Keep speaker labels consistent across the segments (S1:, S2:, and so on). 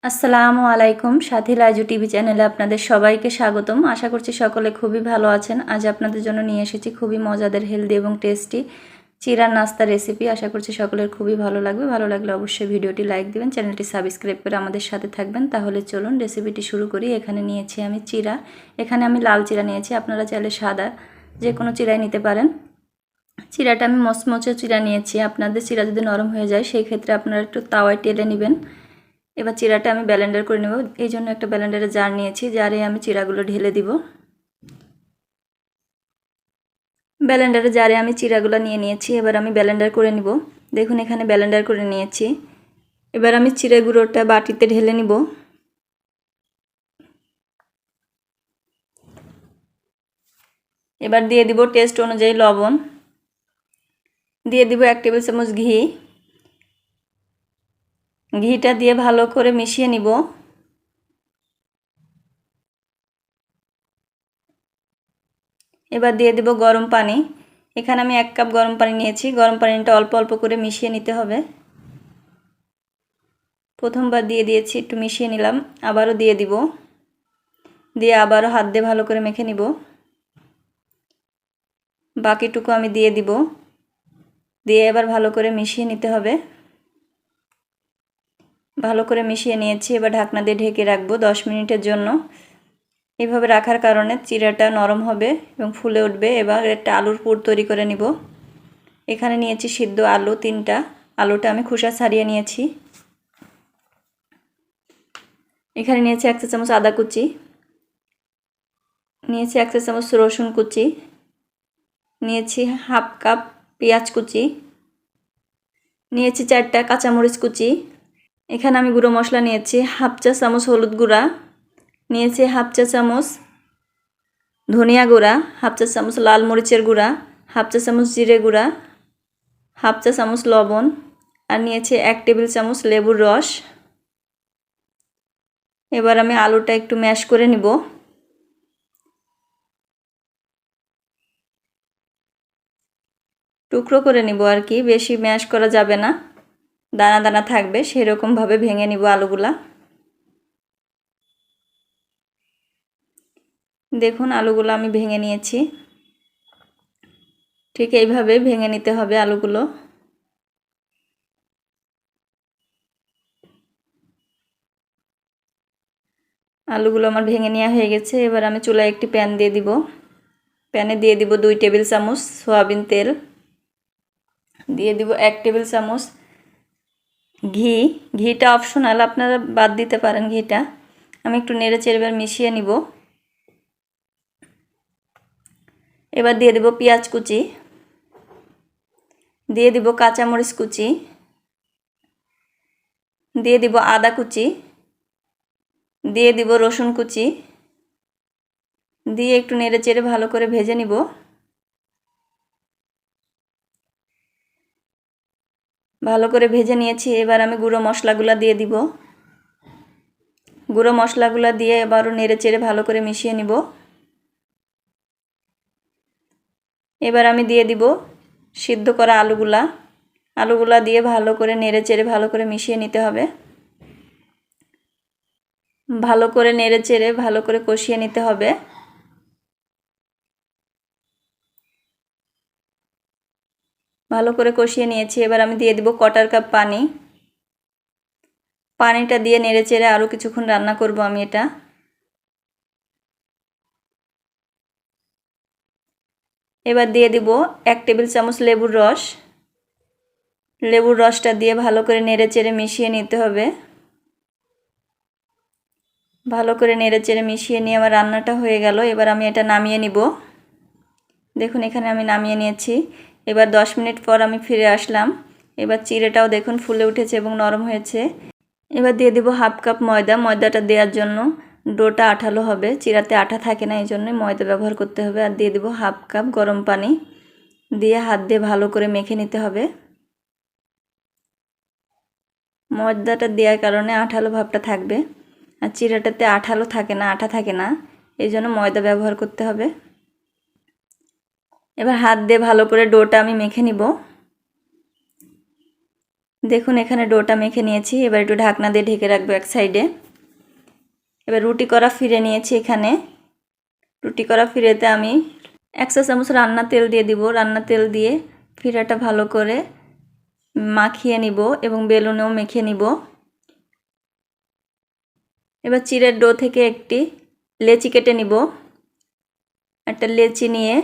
S1: আসসালামু আলাইকুম, সাথী লাইজু টিভি চ্যানেলে আপনাদের সবাইকে স্বাগতম। আশা করছি সকলে খুবই ভালো আছেন। আজ আপনাদের জন্য নিয়ে এসেছি খুবই মজাদার, হেলদি এবং টেস্টি চিরার নাস্তা রেসিপি। আশা করছি সকলের খুবই ভালো লাগবে। ভালো লাগলে অবশ্যই ভিডিওটি লাইক দিবেন, চ্যানেলটি সাবস্ক্রাইব করে আমাদের সাথে থাকবেন। তাহলে চলুন রেসিপিটি শুরু করি। এখানে নিয়েছি আমি চিরা। এখানে আমি লাল চিরা নিয়েছি, আপনারা চাইলে সাদা যে কোনো চিরাই নিতে পারেন। চিরাটা আমি মচমচে চিরা নিয়েছি। আপনাদের চিরা যদি নরম হয়ে যায় সেই ক্ষেত্রে আপনারা একটু তাওয়ায় টেলে নেবেন। এবার চিরাটা আমি ব্লেন্ডার করে নেব। এই জন্য একটা ব্লেন্ডারে জার নিয়েছি, জারে আমি চিরাগুলো ঢেলে দিব। ব্লেন্ডারে জারে আমি চিরাগুলো নিয়ে নিয়েছি। এবার আমি ব্লেন্ডার করে নিব। দেখুন এখানে ব্লেন্ডার করে নিয়েছি। এবার আমি চিরা গুঁড়োটা বাটিতে ঢেলে নিব। এবার দিয়ে দিব টেস্ট অনুযায়ী লবণ, দিয়ে দিব 1 টেবিল চামচ ঘি। ঘিটা দিয়ে ভালো করে মিশিয়ে নিব। এবার দিয়ে দেব গরম পানি। এখানে আমি 1 কাপ গরম পানি নিয়েছি। গরম পানিটা অল্প অল্প করে মিশিয়ে নিতে হবে। প্রথমবার দিয়ে দিয়েছি, একটু মিশিয়ে নিলাম, আবারও দিয়ে দিব। দিয়ে আবারও হাত দিয়ে ভালো করে মেখে নিব। বাকিটুকু আমি দিয়ে দিব। দিয়ে এবার ভালো করে মিশিয়ে নিতে হবে। ভালো করে মিশিয়ে নিয়েছি। এবার ঢাকনা দিয়ে ঢেকে রাখবো 10 মিনিটের জন্য। এইভাবে রাখার কারণে চিরাটা নরম হবে এবং ফুলে উঠবে। এবার একটা আলুর পুর তৈরি করে নিব। এখানে নিয়েছি সিদ্ধ আলু 3টা। আলুটা আমি খোসা ছাড়িয়ে নিয়েছি। এখানে নিয়েছি 1 চা চামচ আদা কুচি, নিয়েছি 1 চা চামচ রসুন কুচি, নিয়েছি হাফ কাপ পেঁয়াজ কুচি, নিয়েছি 4টা কাঁচামরিচ কুচি। এখানে আমি গুঁড়ো মশলা নিয়েছি হাফ চা চামচ হলুদ গুঁড়া, নিয়েছি হাফ চা চামচ ধনিয়া গুঁড়া, হাফ চা চামচ লাল মরিচের গুঁড়া, হাফ চা চামচ জিরে গুঁড়া, হাফ চা চামচ লবণ, আর নিয়েছি 1 টেবিল চামচ লেবুর রস। এবার আমি আলুটা একটু ম্যাশ করে নিব। টুকরো করে নিব আর কি, বেশি ম্যাশ করা যাবে না, দানা দানা থাকবে, সেরকম ভাবে ভেঙে নিব আলুগুলা। দেখুন আলুগুলো আমি ভেঙে নিয়েছি। ঠিক এইভাবে ভেঙে নিতে হবে আলুগুলো। আলুগুলো আমার ভেঙে নেওয়া হয়ে গেছে। এবার আমি চুলায় একটি প্যান দিয়ে দিব। প্যানে দিয়ে দিব 2 টেবিল চামচ সয়াবিন তেল, দিয়ে দিব 1 টেবিল চামচ ঘি। ঘিটা অপশনাল, আপনারা বাদ দিতে পারেন ঘিটা। আমি একটু নেড়ে চেড়ে এবার মিশিয়ে নিব। এবার দিয়ে দিব পেঁয়াজ কুচি, দিয়ে দিব কাঁচামরিচ কুচি, দিয়ে দিব আদা কুচি, দিয়ে দিব রসুন কুচি, দিয়ে একটু নেড়ে চেড়ে ভালো করে ভেজে নিব। ভালো করে ভেজে নিয়েছি। এবার আমি গুঁড়ো মশলাগুলো দিয়ে দিব। গুঁড়ো মশলাগুলো দিয়ে এবারও নেড়ে চেড়ে ভালো করে মিশিয়ে নিব। এবার আমি দিয়ে দিব সিদ্ধ করা আলুগুলা দিয়ে ভালো করে নেড়ে চেড়ে ভালো করে মিশিয়ে নিতে হবে। ভালো করে নেড়ে চেড়ে ভালো করে কষিয়ে নিতে হবে। ভালো করে কষিয়ে নিয়েছি। এবার আমি দিয়ে দিব 1/4 কাপ পানি। পানিটা দিয়ে নেড়ে চেড়ে আরও কিছুক্ষণ রান্না করব আমি এটা। এবার দিয়ে দিব 1 টেবিল চামচ লেবুর রস। লেবুর রসটা দিয়ে ভালো করে নেড়ে চেড়ে মিশিয়ে নিতে হবে। ভালো করে নেড়ে চেড়ে মিশিয়ে নিয়ে আমার রান্নাটা হয়ে গেল। এবার আমি এটা নামিয়ে নিব। দেখুন এখানে আমি নামিয়ে নিয়েছি। এবার 10 মিনিট পর আমি ফিরে আসলাম। এবার চিড়েটাও দেখুন ফুলে উঠেছে এবং নরম হয়েছে। এবার দিয়ে দিব হাফ কাপ ময়দা। ময়দাটা দেওয়ার জন্য ডোটা আঠালো হবে, চিরাতে আঠা থাকে না, এই জন্য ময়দা ব্যবহার করতে হবে। আর দিয়ে দিব হাফ কাপ গরম পানি, দিয়ে হাত দিয়ে ভালো করে মেখে নিতে হবে। ময়দাটা দেওয়ার কারণে আঠালো ভাবটা থাকবে, আর চিরাটাতে আঠালো থাকে না, আঠা থাকে না, এই জন্য ময়দা ব্যবহার করতে হবে। এবার হাত দিয়ে ভালো করে ডোটা আমি মেখে নিব। দেখুন এখানে ডোটা মেখে নিয়েছি, এবার একটু ঢাকনা দিয়ে ঢেকে রাখবো এক সাইডে। এবার রুটি করা ফিরে নিয়েছি। এখানে রুটি করা ফিরেতে আমি 1 চা চামচ রান্না তেল দিয়ে দিব। রান্না তেল দিয়ে ফিরাটা ভালো করে মাখিয়ে নিব এবং বেলুনেও মেখে নিব। এবার চিড়ের ডো থেকে একটি লেচি কেটে নিব। একটা লেচি নিয়ে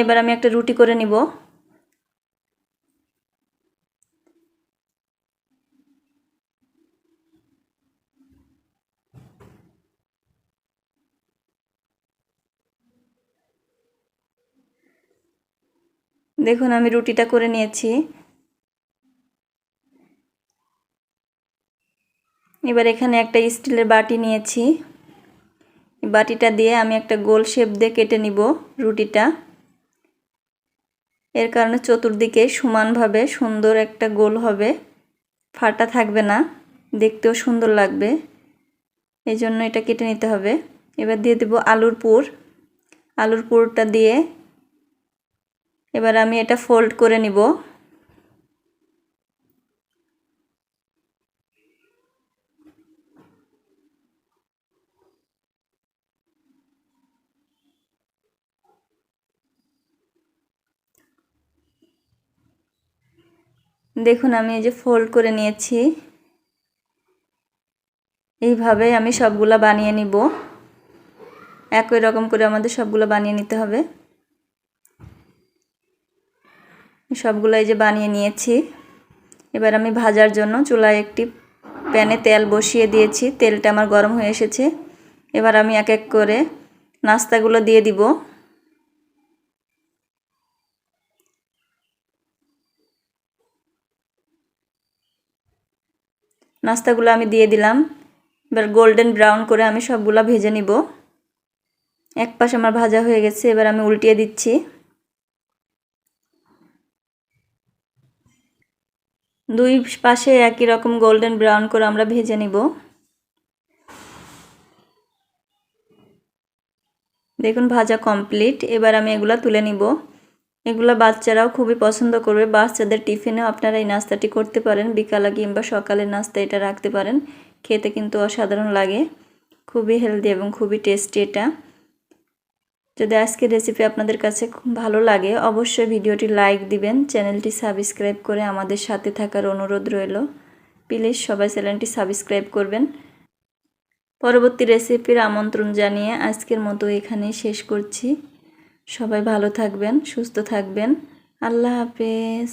S1: এবার আমি একটা রুটি করে নিব। দেখুন আমি রুটিটা করে নিয়েছি। এবার এখানে একটা স্টিলের বাটি নিয়েছি। এই বাটিটা দিয়ে আমি একটা গোল শেপ দিয়ে কেটে নিব রুটিটা। এর কারণে চতুর্দিকে সমানভাবে সুন্দর একটা গোল হবে, ফাটা থাকবে না, দেখতেও সুন্দর লাগবে। এই জন্য এটা কেটে নিতে হবে। এবার দিয়ে দেব আলুর পুর। আলুর পুরটা দিয়ে এবার আমি এটা ফোল্ড করে নিব। দেখুন আমি এই যে ফোল্ড করে নিয়েছি। এইভাবে আমি সবগুলা বানিয়ে নিব। একই রকম করে আমাদের সবগুলো বানিয়ে নিতে হবে। সবগুলো এই যে বানিয়ে নিয়েছি। এবার আমি ভাজার জন্য চুলায় একটি প্যানে তেল বসিয়ে দিয়েছি। তেলটা আমার গরম হয়ে এসেছে। এবার আমি এক এক করে নাস্তাগুলো দিয়ে দিব। নাস্তাগুলো আমি দিয়ে দিলাম। এবার গোল্ডেন ব্রাউন করে আমি সবগুলো ভেজে নিব। এক পাশ আমার ভাজা হয়ে গেছে, এবার আমি উল্টিয়ে দিচ্ছি। দুই পাশে একই রকম গোল্ডেন ব্রাউন করে আমরা ভেজে নিব। দেখুন ভাজা কমপ্লিট। এবার আমি এগুলা তুলে নিব। এগুলা বাচ্চারাও খুবই পছন্দ করবে। বাচ্চাদের টিফিনেও আপনারা এই নাস্তাটি করতে পারেন। বিকালে কিংবা সকালের নাস্তা এটা রাখতে পারেন। খেতে কিন্তু অসাধারণ লাগে, খুবই হেলদি এবং খুবই টেস্টি এটা। যদি আজকের রেসিপি আপনাদের কাছে খুব ভালো লাগে অবশ্যই ভিডিওটি লাইক দিবেন, চ্যানেলটি সাবস্ক্রাইব করে আমাদের সাথে থাকার অনুরোধ রইল। প্লিজ সবাই চ্যানেলটি সাবস্ক্রাইব করবেন। পরবর্তী রেসিপির আমন্ত্রণ জানিয়ে আজকের মতো এখানেই শেষ করছি। সবাই ভালো থাকবেন, সুস্থ থাকবেন। আল্লাহ হাফেজ।